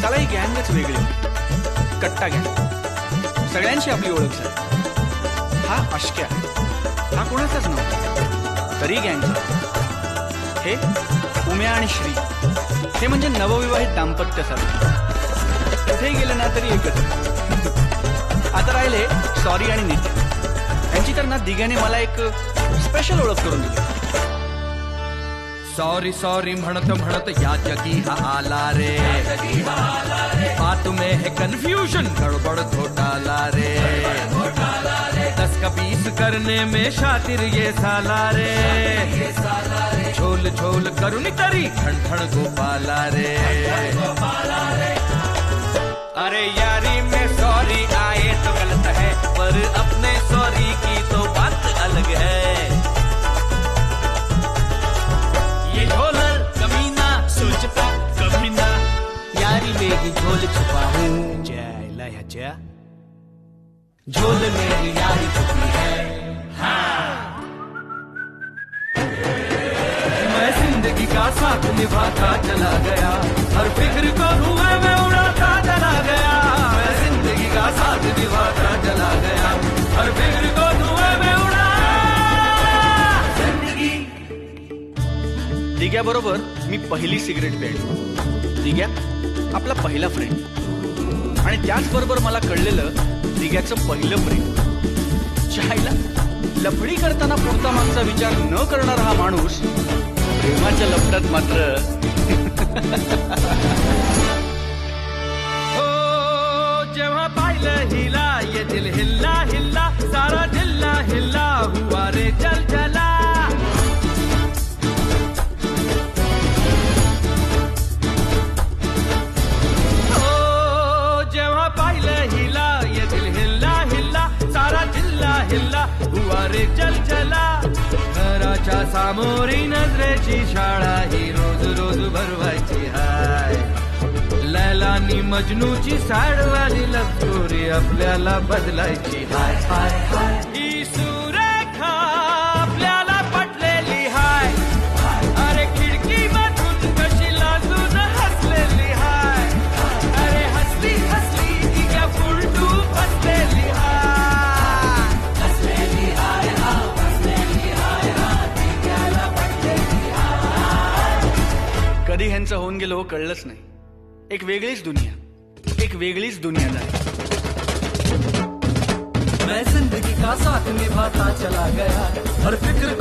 त्याला ही गँगच वेगळी होती. कट्टा गँग. सगळ्यांची आपली ओळख झाली. हा अश्क्या, हा कोणाचाच नव्हता, तरी गँगचा. हे उम्या आणि श्री, हे म्हणजे नवविवाहित दाम्पत्यासारखे. कुठेही गेले ना तरी एकच. आता राहिले सॉरी आणि नित्य. यांची तर ना दिघ्याने मला एक स्पेशल ओळख करून दिली. सॉरी सॉरी म्हणत म्हणत या जगी हा आला रे. बात में है कंफ्यूजन, गड़बड़ घोटाला रे. 10 का 20 करने में शातिर ये साला रे. झोल झोल करुणी तरी ठण ठण गोपाला रे. अरे यारी में सॉरी आए तो गलत है, पर अपने सॉरी की तो बात अलग है. ये झोलर कमीना सोचता कभी ना, यारी में ही झोल छुपा हूँ. जय ह्याच्या झोल में यारी छुपी है. हाँ, मैं जिंदगी का साथ निभाता चला गया, हर फिक्र को धुएं में उड़ाता चला गया. मैं जिंदगी का साथ निभाता चला गया, हर फिक्र को धुएं में उड़ा जिंदगी. दिग्या बरोबर मी पहिली सिगरेट प्यायली. दिग्या आपला पहिला फ्रेंड. आणि त्याचबरोबर मला कळलेलं दिग्याचं पहिलं प्रेम. चायला लफडी करताना पुढचा मागचा विचार न करणारा हा माणूस प्रेमाच्या लफड्यात मात्र. हो जेव्हा पाहिलं हिला, ये दिल हिल्ला हिल्ला, सारा जिल्हा हिल्ला हुआ रे जल जला. हो जेव्हा पाहिलं हिला, ये दिल हिल्ला हिल्ला, सारा जिल्हा हिल्ला हुआ रे जल जला. घराच्या सामोरी नजरेची शाळा ही रोज रोज भरवायची हाय. लैलानी मजनूची सॅडवाली लफगोरी आपल्याला बदलायची हाय. हाय हाय ही सुरेखा आपल्याला पटलेली हाय. अरे खिडकी मधून कशी लाजून हसलेली हाय. अरे हसली हसली ती क्या फुलटू बसलेली हाय. हसलेली हाय हा, हसलेली हाय हा, ती त्याला पटलेली हाय. कधी ह्यांचं होऊन गेलो हो कळलंच नाही. एक वेगळीच दुनिया, एक वेगळीच दुनियादारी. मैं जिंदगी का साथ निभाता चला गया, हर फिक्र